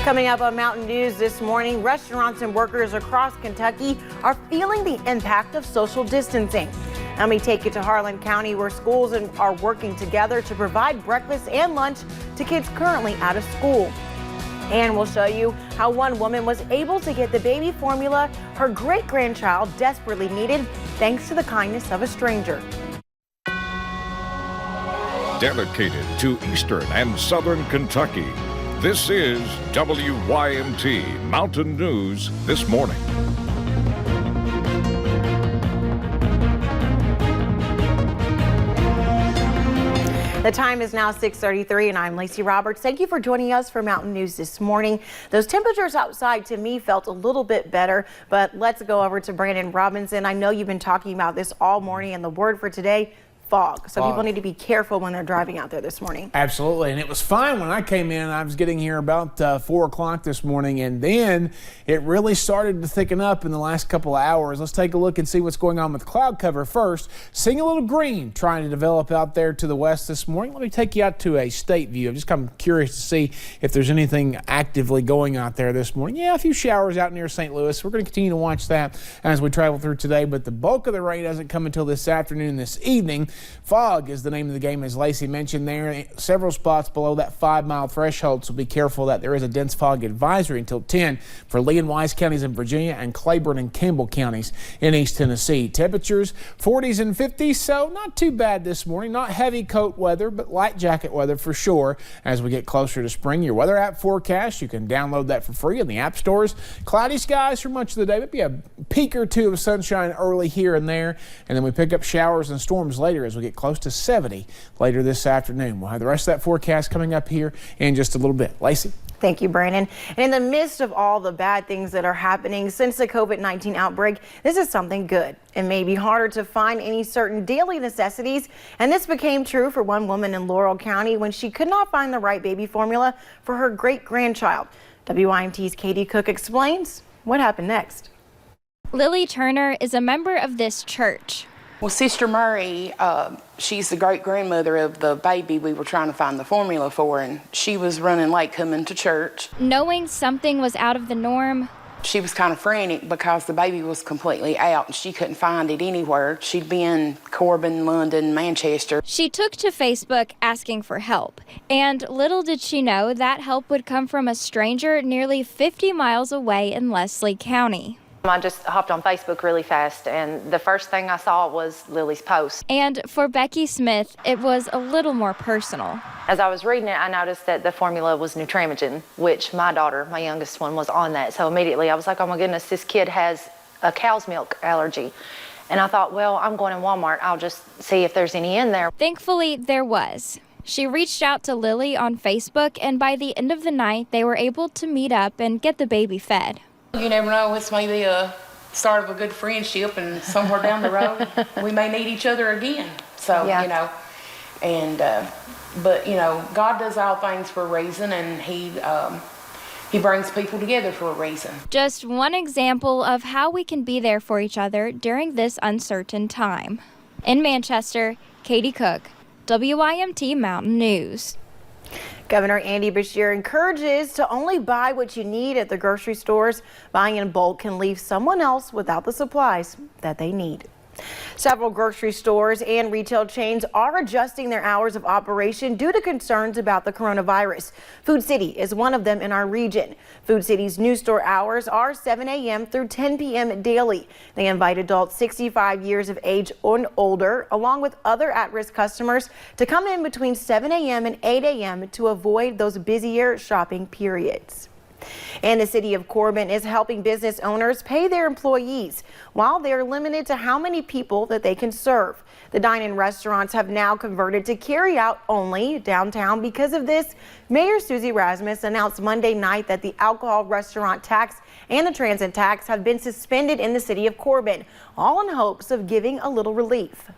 Coming up on Mountain News this morning, restaurants and workers across Kentucky are feeling the impact of social distancing. Let me take you to Harlan County, where schools are working together to provide breakfast and lunch to kids currently out of school. And we'll show you how one woman was able to get the baby formula her great-grandchild desperately needed, thanks to the kindness of a stranger. Dedicated to Eastern and Southern Kentucky, this is WYMT Mountain News This Morning. The time is now 6:33 and I'm Lacey Roberts. Thank you for joining us for Mountain News This Morning. Those temperatures outside to me felt a little bit better, but let's go over to Brandon Robinson. I know you've been talking about this all morning, and the word for today, fog. So people need to be careful when they're driving out there this morning. Absolutely. And it was fine when I came in. I was getting here about 4 o'clock this morning, and then it really started to thicken up in the last couple of hours. Let's take a look and see what's going on with cloud cover first. Seeing a little green trying to develop out there to the west this morning. Let me take you out to a state view. I'm just kind of curious to see if there's anything actively going out there this morning. Yeah, a few showers out near St. Louis. We're going to continue to watch that as we travel through today, but the bulk of the rain doesn't come until this afternoon, this evening. Fog is the name of the game, as Lacey mentioned there. Several spots below that 5-mile threshold, so be careful that there is a dense fog advisory until 10 for Lee and Wise counties in Virginia and Claiborne and Campbell counties in East Tennessee. Temperatures 40s and 50s, so not too bad this morning. Not heavy coat weather, but light jacket weather for sure as we get closer to spring. Your weather app forecast, you can download that for free in the app stores. Cloudy skies for much of the day, maybe a peak or two of sunshine early here and there, and then we pick up showers and storms later as we get close to 70 later this afternoon. We'll have the rest of that forecast coming up here in just a little bit. Lacey? Thank you, Brandon. And in the midst of all the bad things that are happening since the COVID-19 outbreak, this is something good. It may be harder to find any certain daily necessities, and this became true for one woman in Laurel County when she could not find the right baby formula for her great-grandchild. WYMT's Katie Cook explains what happened next. Lily Turner is a member of this church. Well, Sister Murray, she's the great-grandmother of the baby we were trying to find the formula for, and she was running late coming to church. Knowing something was out of the norm, she was kind of frantic because the baby was completely out and she couldn't find it anywhere. She'd been Corbin, London, Manchester. She took to Facebook asking for help, and little did she know that help would come from a stranger nearly 50 miles away in Leslie County. I just hopped on Facebook really fast, and the first thing I saw was Lily's post. And for Becky Smith, it was a little more personal. As I was reading it, I noticed that the formula was Nutramigen, which my daughter, my youngest one, was on that. So immediately I was like, oh my goodness, this kid has a cow's milk allergy. And I thought, well, I'm going in Walmart. I'll just see if there's any in there. Thankfully, there was. She reached out to Lily on Facebook, and by the end of the night, they were able to meet up and get the baby fed. You never know, it's maybe a start of a good friendship, and somewhere down the road we may need each other again. So, Yeah. you know, and but you know, God does all things for a reason, and he brings people together for a reason. Just one example of how we can be there for each other during this uncertain time. In Manchester, Katie Cook, WYMT Mountain News. Governor Andy Beshear encourages to only buy what you need at the grocery stores. Buying in bulk can leave someone else without the supplies that they need. Several grocery stores and retail chains are adjusting their hours of operation due to concerns about the coronavirus. Food City is one of them in our region. Food City's new store hours are 7 a.m. through 10 p.m. daily. They invite adults 65 years of age and older, along with other at-risk customers, to come in between 7 a.m. and 8 a.m. to avoid those busier shopping periods. And the city of Corbin is helping business owners pay their employees while they're limited to how many people that they can serve. The dine-in restaurants have now converted to carry out only downtown. Because of this, Mayor Susie Rasmus announced Monday night that the alcohol restaurant tax and the transit tax have been suspended in the city of Corbin, all in hopes of giving a little relief.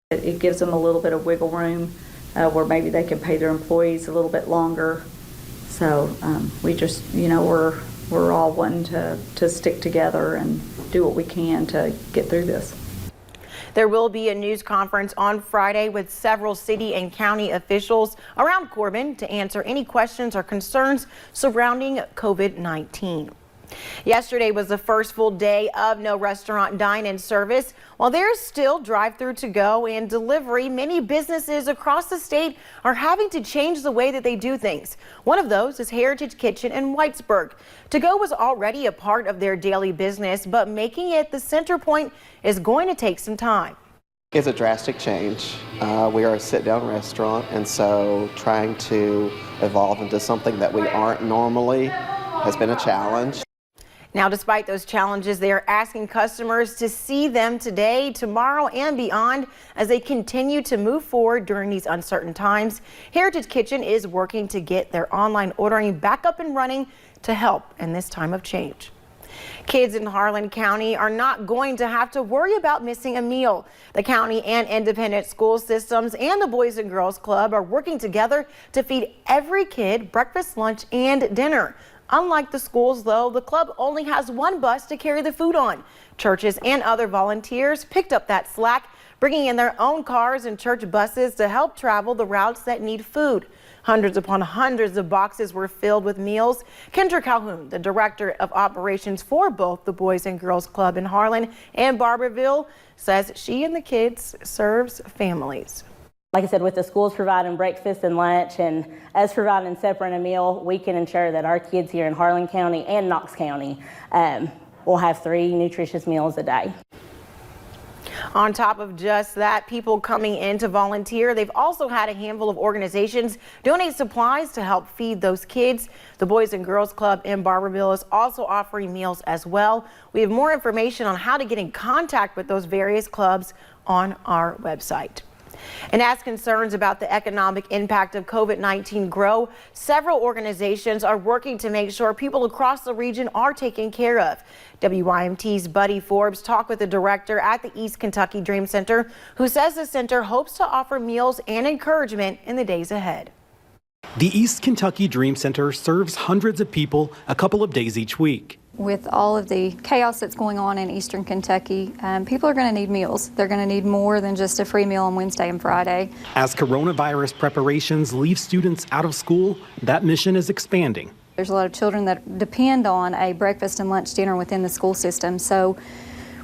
It gives them a little bit of wiggle room where maybe they can pay their employees a little bit longer. So we just, you know, we're all wanting to stick together and do what we can to get through this. There will be a news conference on Friday with several city and county officials around Corbin to answer any questions or concerns surrounding COVID-19. Yesterday was the first full day of no restaurant dine-in service. While there's still drive-through to go and delivery, many businesses across the state are having to change the way that they do things. One of those is Heritage Kitchen in Whitesburg. To-go was already a part of their daily business, but making it the center point is going to take some time. It's a drastic change. We are a sit-down restaurant, and so trying to evolve into something that we aren't normally has been a challenge. Now, despite those challenges, they are asking customers to see them today, tomorrow, and beyond as they continue to move forward during these uncertain times. Heritage Kitchen is working to get their online ordering back up and running to help in this time of change. Kids in Harlan County are not going to have to worry about missing a meal. The county and independent school systems and the Boys and Girls Club are working together to feed every kid breakfast, lunch, and dinner. Unlike the schools, though, the club only has one bus to carry the food on. Churches and other volunteers picked up that slack, bringing in their own cars and church buses to help travel the routes that need food. Hundreds upon hundreds of boxes were filled with meals. Kendra Calhoun, the director of operations for both the Boys and Girls Club in Harlan and Barberville, says she and the kids serves families. Like I said, with the schools providing breakfast and lunch and us providing separate a meal, we can ensure that our kids here in Harlan County and Knox County will have 3 nutritious meals a day. On top of just that, people coming in to volunteer, they've also had a handful of organizations donate supplies to help feed those kids. The Boys and Girls Club in Barberville is also offering meals as well. We have more information on how to get in contact with those various clubs on our website. And as concerns about the economic impact of COVID-19 grow, several organizations are working to make sure people across the region are taken care of. WYMT's Buddy Forbes talked with the director at the East Kentucky Dream Center, who says the center hopes to offer meals and encouragement in the days ahead. The East Kentucky Dream Center serves hundreds of people a couple of days each week. With all of the chaos that's going on in Eastern Kentucky, people are going to need meals. They're going to need more than just a free meal on Wednesday and Friday. As coronavirus preparations leave students out of school, that mission is expanding. There's a lot of children that depend on a breakfast and lunch dinner within the school system. So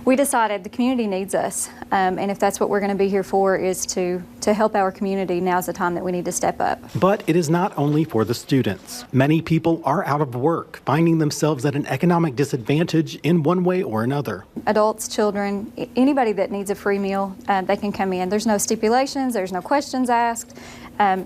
we decided the community needs us, and if that's what we're going to be here for, is to help our community, now's the time that we need to step up. But it is not only for the students. Many people are out of work, finding themselves at an economic disadvantage in one way or another. Adults, children, anybody that needs a free meal, they can come in. There's no stipulations, there's no questions asked.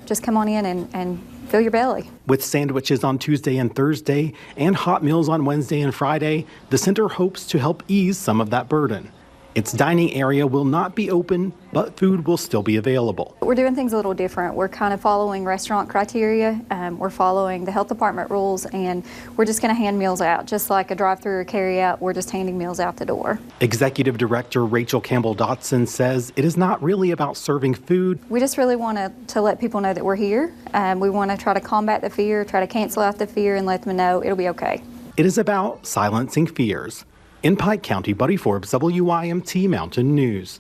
Just come on in and fill your belly. With sandwiches on Tuesday and Thursday and hot meals on Wednesday and Friday, the center hopes to help ease some of that burden. Its dining area will not be open, but food will still be available. We're doing things a little different. We're kind of following restaurant criteria. We're following the health department rules, and we're just going to hand meals out. Just like a drive-through or carry-out, we're just handing meals out the door. Executive Director Rachel Campbell-Dotson says it is not really about serving food. We just really want to let people know that we're here. We want to try to combat the fear, try to cancel out the fear, and let them know it'll be okay. It is about silencing fears. In Pike County, Buddy Forbes, WYMT Mountain News.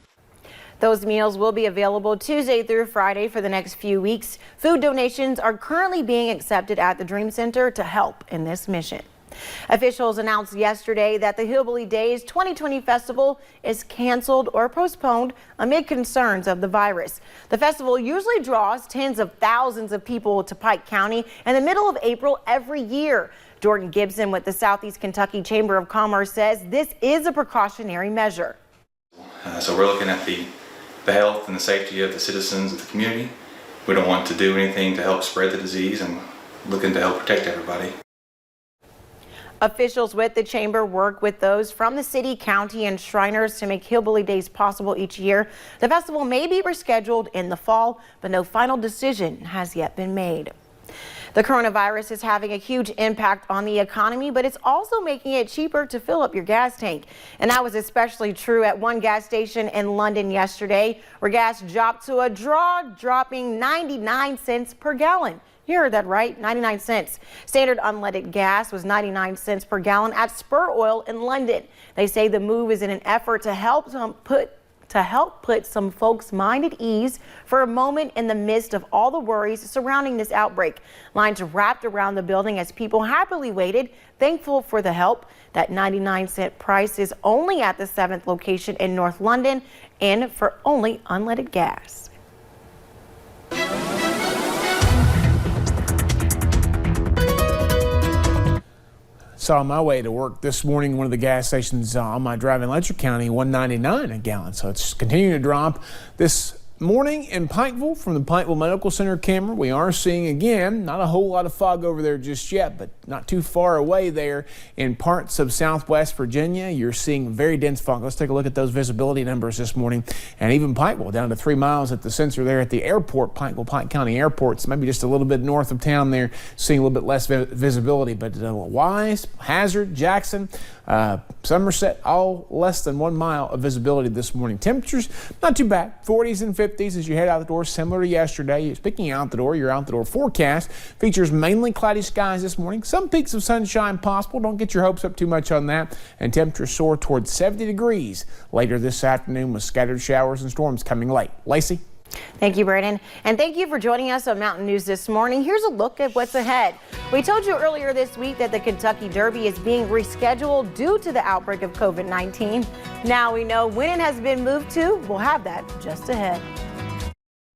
Those meals will be available Tuesday through Friday for the next few weeks. Food donations are currently being accepted at the Dream Center to help in this mission. Officials announced yesterday that the Hillbilly Days 2020 festival is canceled or postponed amid concerns of the virus. The festival usually draws tens of thousands of people to Pike County in the middle of April every year. Jordan Gibson with the Southeast Kentucky Chamber of Commerce says this is a precautionary measure. So we're looking at the health and the safety of the citizens of the community. We don't want to do anything to help spread the disease and looking to help protect everybody. Officials with the chamber work with those from the city, county, and Shriners to make Hillbilly Days possible each year. The festival may be rescheduled in the fall, but no final decision has yet been made. The coronavirus is having a huge impact on the economy, but it's also making it cheaper to fill up your gas tank. And that was especially true at one gas station in London yesterday, where gas dropped to a dropping 99 cents per gallon. You heard that right, 99 cents. Standard unleaded gas was 99 cents per gallon at Spur Oil in London. They say the move is in an effort to help to help put some folks' mind at ease for a moment in the midst of all the worries surrounding this outbreak. Lines wrapped around the building as people happily waited, thankful for the help. That 99-cent price is only at the 7th location in North London and for only unleaded gas. Saw my way to work this morning, one of the gas stations on my drive in Letcher County, $1.99 a gallon. So it's continuing to drop this morning in Pikeville. From the Pikeville Medical Center camera, we are seeing again not a whole lot of fog over there just yet, but not too far away there in parts of southwest Virginia. You're seeing very dense fog. Let's take a look at those visibility numbers this morning. And even Pikeville down to 3 miles at the sensor there at the airport, Pikeville, Pike County Airport. So maybe just a little bit north of town there, seeing a little bit less visibility. But Wise, Hazard, Jackson, Somerset, all less than 1 mile of visibility this morning. Temperatures not too bad, 40s and 50s as you head out the door, similar to yesterday. Speaking out the door, your out the door forecast features mainly cloudy skies this morning. Some peaks of sunshine possible. Don't get your hopes up too much on that. And temperatures soar towards 70 degrees later this afternoon with scattered showers and storms coming late. Lacey? Thank you, Brandon. And thank you for joining us on Mountain News this morning. Here's a look at what's ahead. We told you earlier this week that the Kentucky Derby is being rescheduled due to the outbreak of COVID-19. Now we know when it has been moved to. We'll have that just ahead.